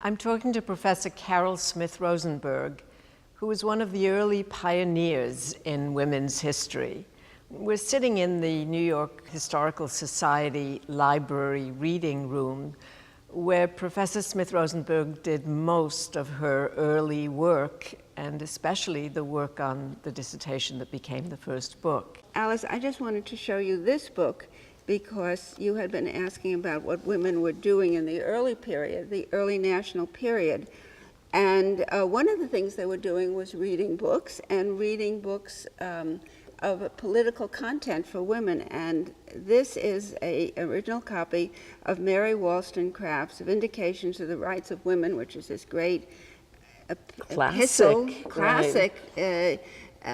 I'm talking to Professor Carroll Smith-Rosenberg, who was one of the early pioneers in women's history. We're sitting in the New York Historical Society Library reading room, where Professor Smith-Rosenberg did most of her early work, and especially the work on the dissertation that became the first book. Alice, I just wanted to show you this book because you had been asking about what women were doing in the early period, the early national period. And one of the things they were doing was reading books, and reading books of political content for women. And this is an original copy of Mary Wollstonecraft's Vindication to the Rights of Women, which is this great classic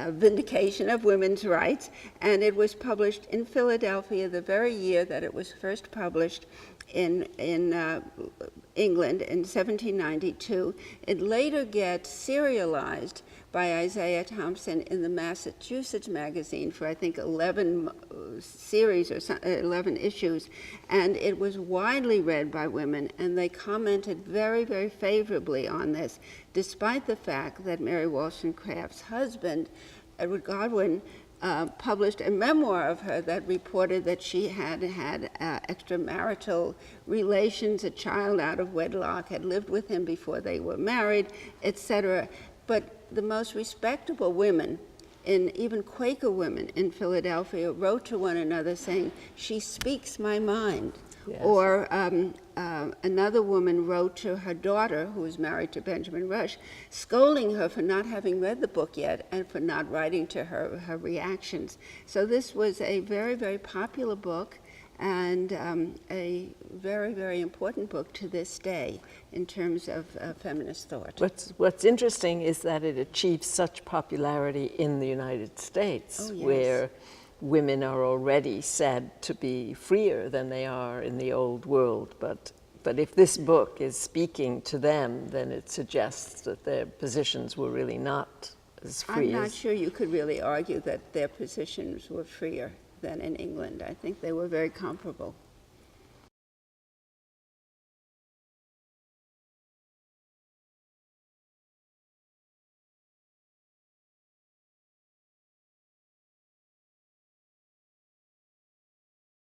vindication of women's rights, and it was published in Philadelphia the very year that it was first published in England in 1792. It later gets serialized by Isaiah Thompson in the Massachusetts magazine for, I think, 11 series or 11 issues, and it was widely read by women, and they commented very, very favorably on this, despite the fact that Mary Wollstonecraft's husband, Edward Godwin, published a memoir of her that reported that she had had extramarital relations, a child out of wedlock, had lived with him before they were married, etc. But the most respectable women, even Quaker women in Philadelphia, wrote to one another saying, "She speaks my mind." Yes. Or another woman wrote to her daughter, who was married to Benjamin Rush, scolding her for not having read the book yet and for not writing to her reactions. So this was a very, very popular book, and a very, very important book to this day in terms of feminist thought. What's interesting is that it achieves such popularity in the United States, where women are already said to be freer than they are in the old world. But if this book is speaking to them, then it suggests that their positions were really not as free. I'm not sure you could really argue that their positions were freer than in England. I think they were very comparable.